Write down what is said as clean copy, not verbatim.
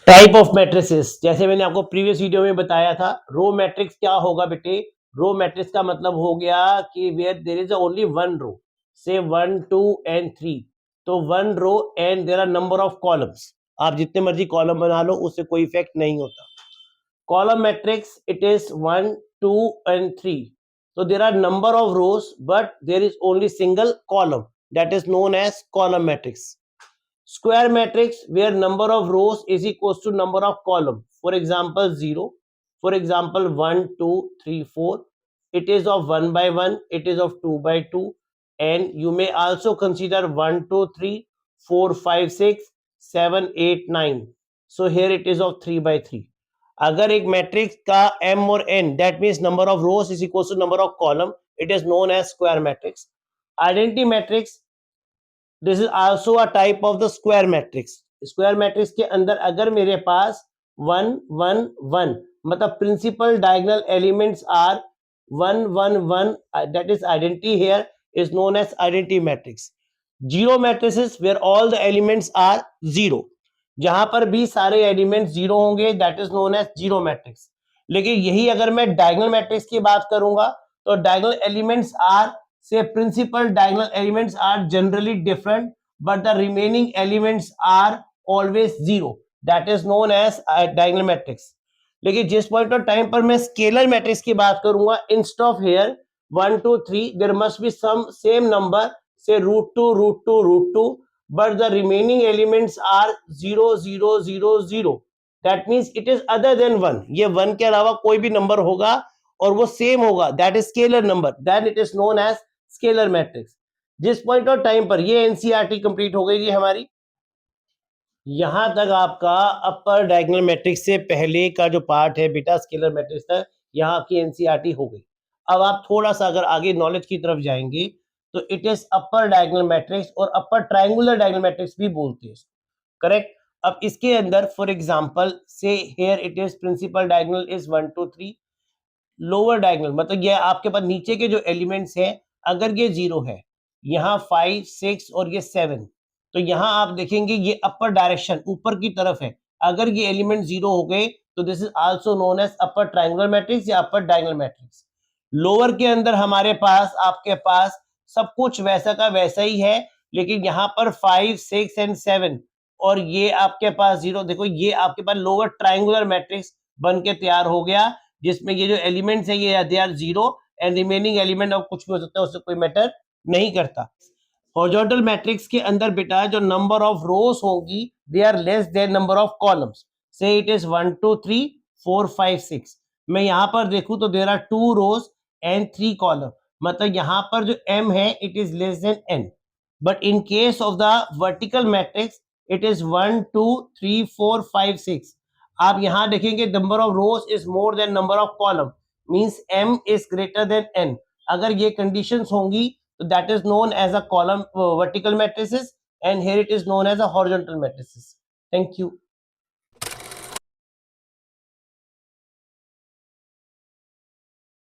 Type of matrices, जैसे मैंने आपको प्रीवियस वीडियो में बताया था, रो मैट्रिक्स क्या होगा बेटे। रो मैट्रिक्स का मतलब हो गया कि where there is only one row, say 1 2 and 3, तो one row and there are number of columns. आप जितने मर्जी कॉलम बना लो, उससे कोई इफेक्ट नहीं होता। Column matrix it is 1 2 and 3, so there are number of rows but there is only single column, that is known as column matrix. Square matrix where number of rows is equals to number of column. For example, 0. For example, 1, 2, 3, 4. It is of 1 by 1. It is of 2 by 2. And you may also consider 1, 2, 3, 4, 5, 6, 7, 8, 9. So here it is of 3 by 3. अगर एक matrix का m और n, that means number of rows is equals to number of column, it is known as square matrix. Identity matrix, this is also a type of the square matrix. Square matrix के अंदर अगर मेरे पास 1 1 1 मतलब principal diagonal elements are 1 1 1, that is identity here is known as identity matrix. Zero matrices where all the elements are zero, जहां पर भी सारे एलिमेंट्स जीरो होंगे, that is known as zero matrix. लेकिन यही अगर मैं डायगोनल मैट्रिक्स की बात करूंगा तो diagonal elements are, say principal diagonal elements are generally different but the remaining elements are always zero, that is known as diagonal matrix. लेकिन जिस पॉइंट ऑफ टाइम पर मैं स्केलर मैट्रिक्स की बात करूंगा, instead of here 1 2 3 there must be some same number, say √2 but the remaining elements are 0 0 0 0, that means it is other than 1. ये 1 के अलावा कोई भी नंबर होगा और वो सेम होगा, that is scalar number, then it is known as scalar matrix. जिस पॉइंट ऑफ टाइम पर ये एनसीईआरटी कंप्लीट हो गई हमारी, यहां तक आपका अपर डायगोनल मैट्रिक्स से पहले का जो पार्ट है बेटा स्केलर मैट्रिक्स तक, यहाँ आपकी एनसीईआरटी हो गई। अब आप थोड़ा सा अगर आगे नॉलेज की तरफ जाएंगे तो it is upper diagonal matrix और अपर ट्रायंगुलर डायगोनल मैट्रिक्स भी बोलते हैं, करेक्ट। अब इसके अंदर for example say here it is principal diagonal is 1 2 3, lower diagonal मतलब ये आपके पास नीचे के जो एलिमेंट्स हैं, अगर ये 0 है, यहाँ 5 6 और ये 7, तो यहाँ आप देखेंगे ये अपर डायरेक्शन ऊपर की तरफ है। अगर ये एलिमेंट 0 हो गए तो this is also known as upper triangular matrix या अपर डायगोनल मैट्रिक्स। लोअर के अंदर हमारे पास आपके पास सब कुछ वैसा का वैसा ही है, लेकिन यहाँ पर 5 6 एंड 7 और ये आपके पास 0, देखो ये आपके पास लोअर ट्रायंगुलर मैट्रिक्स बन के तैयार हो गया, जिसमें ये जो एलिमेंट्स है ये they are 0 and remaining element और कुछ भी हो सकता है, उससे कोई मैटर नहीं करता। हॉरिजॉन्टल मैट्रिक्स के अंदर बेटा जो नंबर ऑफ रोज होंगी they are less than number of columns, say it is 1 2 3 4 5 6। मैं यहाँ पर देखूं तो there are 2 rows and 3 column, मतलब यहाँ पर जो m है it is less than n, but in case of the vertical matrix it is 1 2 3 4 5 6। आप यहाँ देखेंगे number of rows is more than number of column, means m is greater than n। अगर ये कंडीशंस होंगी तो that is known as a column vertical matrices and here it is known as a horizontal matrices. Thank you.